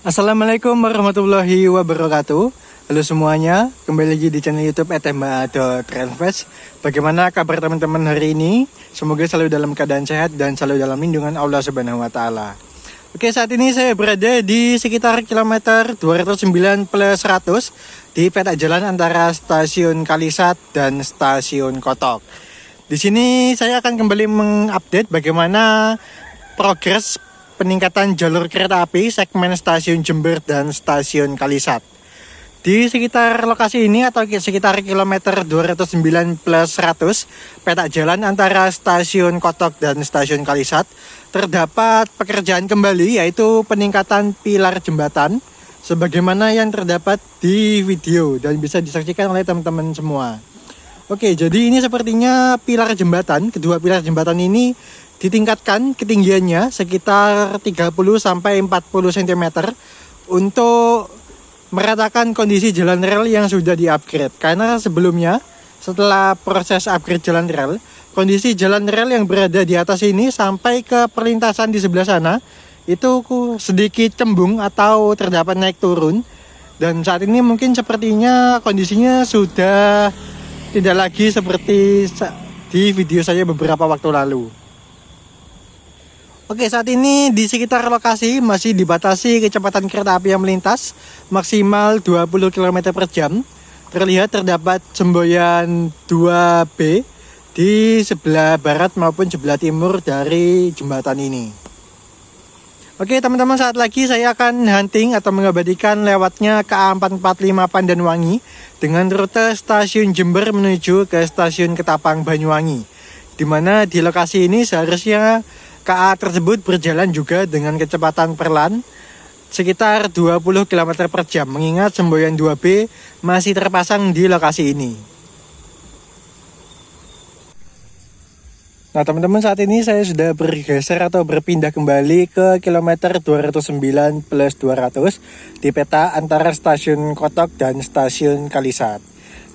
Assalamualaikum warahmatullahi wabarakatuh. Halo semuanya, kembali lagi di channel YouTube @tma.trailfest. Bagaimana kabar teman-teman hari ini? Semoga selalu dalam keadaan sehat dan selalu dalam lindungan Allah Subhanahu wa taala. Oke, saat ini saya berada di sekitar kilometer 209 plus 100 di peta jalan antara stasiun Kalisat dan stasiun Kotok. Di sini saya akan kembali mengupdate bagaimana progres peningkatan jalur kereta api segmen stasiun Jember dan stasiun Kalisat. Di sekitar lokasi ini atau sekitar kilometer 209 plus 100 peta jalan antara stasiun Kotok dan stasiun Kalisat terdapat pekerjaan kembali, yaitu peningkatan pilar jembatan sebagaimana yang terdapat di video dan bisa disaksikan oleh teman-teman semua. Oke, jadi ini sepertinya pilar jembatan, kedua pilar jembatan ini ditingkatkan ketinggiannya sekitar 30 sampai 40 cm untuk meratakan kondisi jalan rel yang sudah di-upgrade. Karena sebelumnya setelah proses upgrade jalan rel, kondisi jalan rel yang berada di atas ini sampai ke perlintasan di sebelah sana itu sedikit cembung atau terdapat naik turun. Dan saat ini mungkin sepertinya kondisinya sudah tidak lagi seperti di video saya beberapa waktu lalu. Oke, saat ini di sekitar lokasi masih dibatasi kecepatan kereta api yang melintas maksimal 20 km per jam. Terlihat terdapat semboyan 2B di sebelah barat maupun sebelah timur dari jembatan ini. Oke teman-teman, saat lagi saya akan hunting atau mengabadikan lewatnya KA 445 Pandanwangi dengan rute stasiun Jember menuju ke stasiun Ketapang Banyuwangi, di mana di lokasi ini seharusnya KA tersebut berjalan juga dengan kecepatan perlahan sekitar 20 km per jam, mengingat semboyan 2B masih terpasang di lokasi ini. Nah teman-teman, saat ini saya sudah bergeser atau berpindah kembali ke kilometer 209 plus 200 di peta antara stasiun Kotok dan stasiun Kalisat.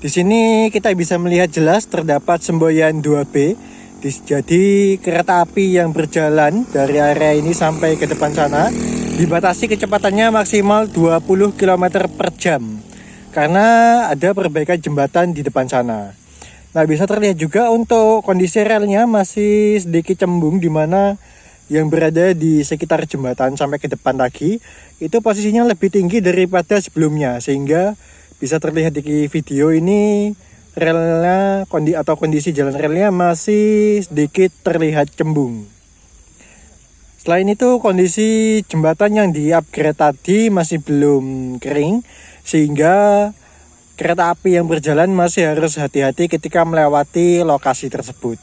Di sini kita bisa melihat jelas terdapat semboyan 2B. Jadi kereta api yang berjalan dari area ini sampai ke depan sana dibatasi kecepatannya maksimal 20 km per jam karena ada perbaikan jembatan di depan sana. Nah, bisa terlihat juga untuk kondisi relnya masih sedikit cembung, di mana yang berada di sekitar jembatan sampai ke depan lagi itu posisinya lebih tinggi daripada sebelumnya, sehingga bisa terlihat di video ini relnya atau kondisi jalan relnya masih sedikit terlihat cembung. Selain itu, kondisi jembatan yang di-upgrade tadi masih belum kering, sehingga kereta api yang berjalan masih harus hati-hati ketika melewati lokasi tersebut.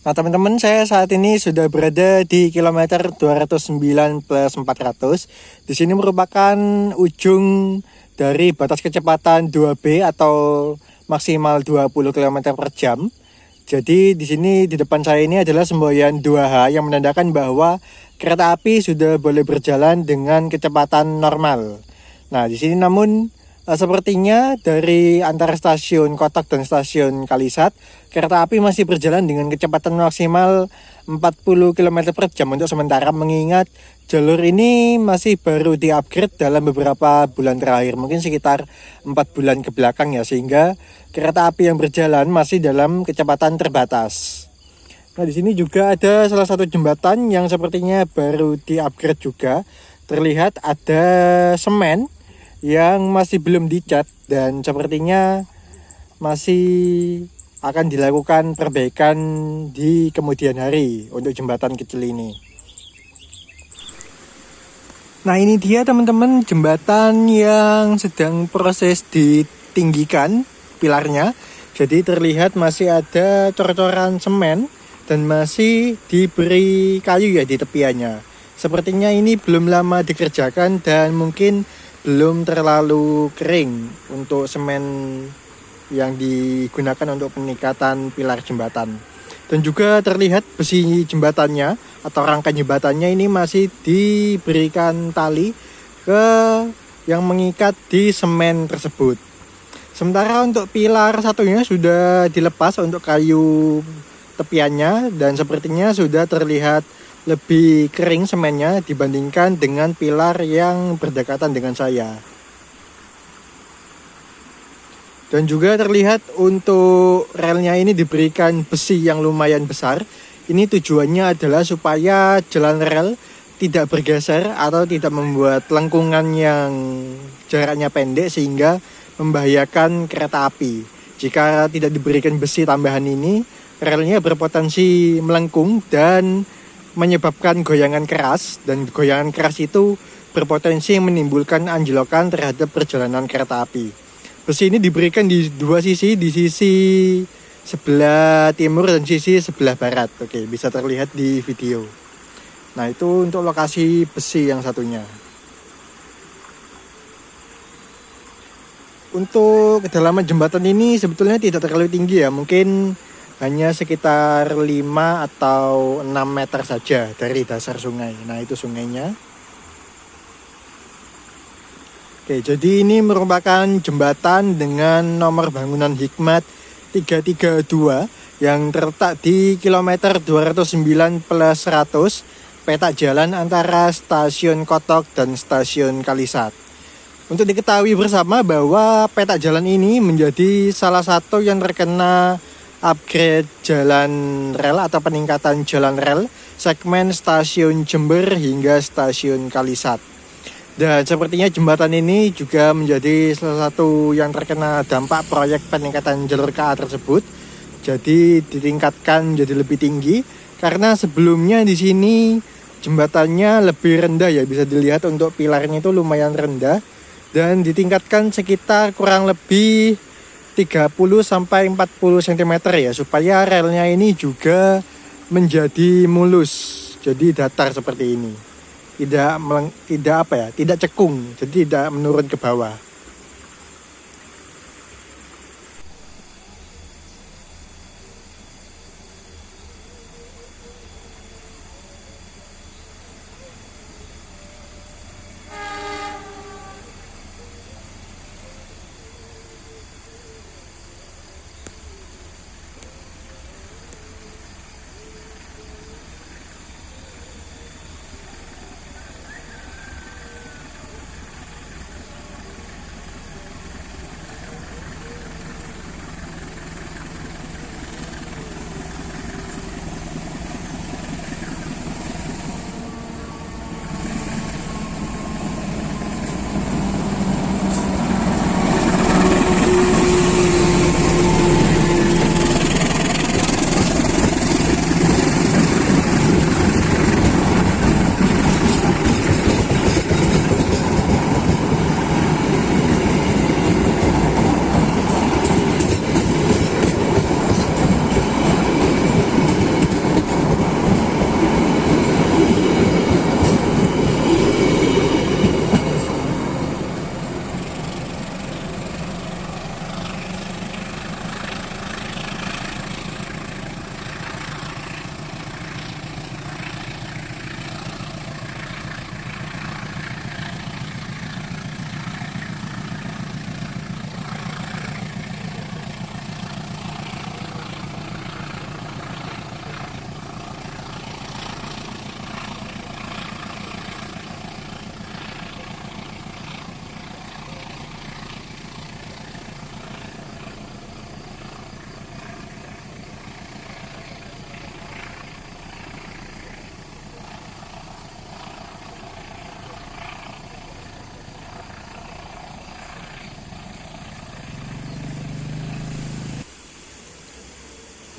Nah teman-teman, saya saat ini sudah berada di kilometer 209 plus 400. Di sini merupakan ujung dari batas kecepatan 2B atau maksimal 20 km per jam. Jadi di sini di depan saya ini adalah semboyan 2H yang menandakan bahwa kereta api sudah boleh berjalan dengan kecepatan normal. Nah, di sini namun sepertinya dari antara stasiun Kotok dan stasiun Kalisat, kereta api masih berjalan dengan kecepatan maksimal 40 km per jam untuk sementara, mengingat jalur ini masih baru di-upgrade dalam beberapa bulan terakhir, mungkin sekitar 4 bulan ke belakang ya, sehingga kereta api yang berjalan masih dalam kecepatan terbatas. Nah, di sini juga ada salah satu jembatan yang sepertinya baru di-upgrade juga. Terlihat ada semen yang masih belum dicat dan sepertinya masih akan dilakukan perbaikan di kemudian hari untuk jembatan kecil ini. Nah, ini dia teman-teman jembatan yang sedang proses ditinggikan pilarnya. Jadi terlihat masih ada cor-coran semen dan masih diberi kayu ya di tepiannya. Sepertinya ini belum lama dikerjakan dan mungkin belum terlalu kering untuk semen yang digunakan untuk peningkatan pilar jembatan. Dan juga terlihat besi jembatannya atau rangka jembatannya ini masih diberikan tali ke yang mengikat di semen tersebut. Sementara untuk pilar satunya sudah dilepas untuk kayu tepiannya dan sepertinya sudah terlihat lebih kering semennya dibandingkan dengan pilar yang berdekatan dengan saya. Dan juga terlihat untuk relnya ini diberikan besi yang lumayan besar. Ini tujuannya adalah supaya jalan rel tidak bergeser atau tidak membuat lengkungan yang jaraknya pendek sehingga membahayakan kereta api. Jika tidak diberikan besi tambahan ini, relnya berpotensi melengkung dan menyebabkan goyangan keras, dan goyangan keras itu berpotensi menimbulkan anjlokan terhadap perjalanan kereta api. Besi ini diberikan di dua sisi, di sisi sebelah timur dan sisi sebelah barat. Oke, bisa terlihat di video. Nah, itu untuk lokasi besi yang satunya. Untuk kedalaman jembatan ini sebetulnya tidak terlalu tinggi ya, mungkin hanya sekitar 5 atau 6 meter saja dari dasar sungai. Nah, itu sungainya. Oke, jadi ini merupakan jembatan dengan nomor bangunan Hikmat 332 yang terletak di kilometer 209 plus 100 peta jalan antara stasiun Kotok dan stasiun Kalisat. Untuk diketahui bersama bahwa peta jalan ini menjadi salah satu yang terkena upgrade jalan rel atau peningkatan jalan rel segmen stasiun Jember hingga stasiun Kalisat. Dan sepertinya jembatan ini juga menjadi salah satu yang terkena dampak proyek peningkatan jalur KA tersebut. Jadi ditingkatkan jadi lebih tinggi karena sebelumnya di sini jembatannya lebih rendah ya, bisa dilihat untuk pilarnya itu lumayan rendah dan ditingkatkan sekitar kurang lebih 30 sampai 40 cm ya, supaya relnya ini juga menjadi mulus, jadi datar seperti ini. Tidak cekung, jadi tidak menurun ke bawah.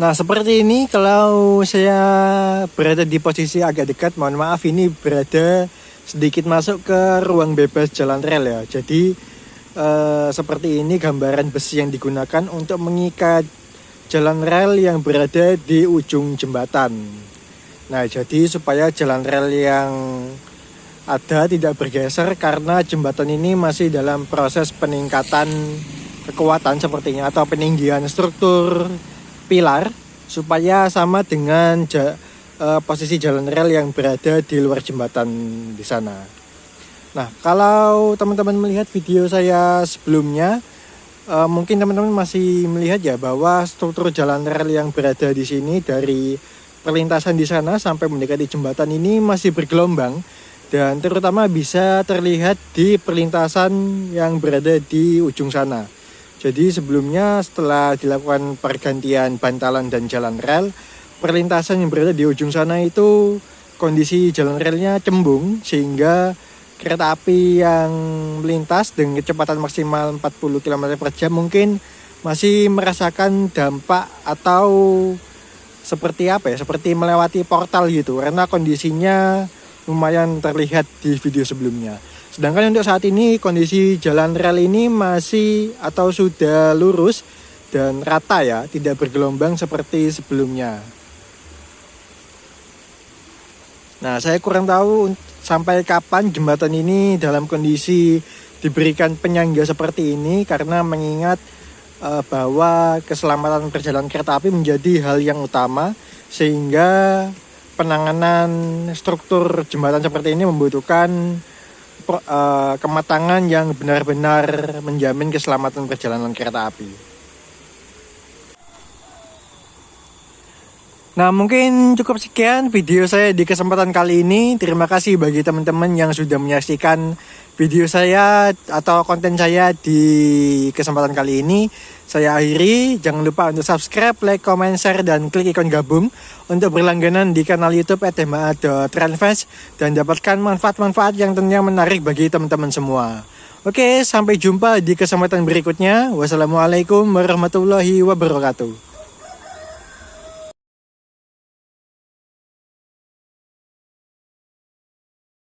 Nah, seperti ini kalau saya berada di posisi agak dekat, mohon maaf ini berada sedikit masuk ke ruang bebas jalan rel ya. Jadi seperti ini gambaran besi yang digunakan untuk mengikat jalan rel yang berada di ujung jembatan. Nah, jadi supaya jalan rel yang ada tidak bergeser karena jembatan ini masih dalam proses peningkatan kekuatan sepertinya atau peninggian struktur pilar supaya sama dengan posisi jalan rel yang berada di luar jembatan di sana. Nah, kalau teman-teman melihat video saya sebelumnya, mungkin teman-teman masih melihat ya bahwa struktur jalan rel yang berada di sini dari perlintasan di sana sampai mendekati jembatan ini masih bergelombang, dan terutama bisa terlihat di perlintasan yang berada di ujung sana. Jadi sebelumnya setelah dilakukan pergantian bantalan dan jalan rel, perlintasan yang berada di ujung sana itu kondisi jalan relnya cembung, sehingga kereta api yang melintas dengan kecepatan maksimal 40 km per jam mungkin masih merasakan dampak atau seperti seperti melewati portal gitu, karena kondisinya lumayan terlihat di video sebelumnya. Sedangkan untuk saat ini kondisi jalan rel ini masih atau sudah lurus dan rata ya, tidak bergelombang seperti sebelumnya. Nah, saya kurang tahu sampai kapan jembatan ini dalam kondisi diberikan penyangga seperti ini, karena mengingat bahwa keselamatan perjalanan kereta api menjadi hal yang utama, sehingga penanganan struktur jembatan seperti ini membutuhkan kematangan yang benar-benar menjamin keselamatan perjalanan kereta api. Nah, mungkin cukup sekian video saya di kesempatan kali ini. Terima kasih bagi teman-teman yang sudah menyaksikan video saya atau konten saya di kesempatan kali ini. Saya akhiri, jangan lupa untuk subscribe, like, comment, share, dan klik ikon gabung untuk berlangganan di kanal YouTube @tma.travelfans dan dapatkan manfaat-manfaat yang tentunya menarik bagi teman-teman semua. Oke, sampai jumpa di kesempatan berikutnya. Wassalamualaikum warahmatullahi wabarakatuh.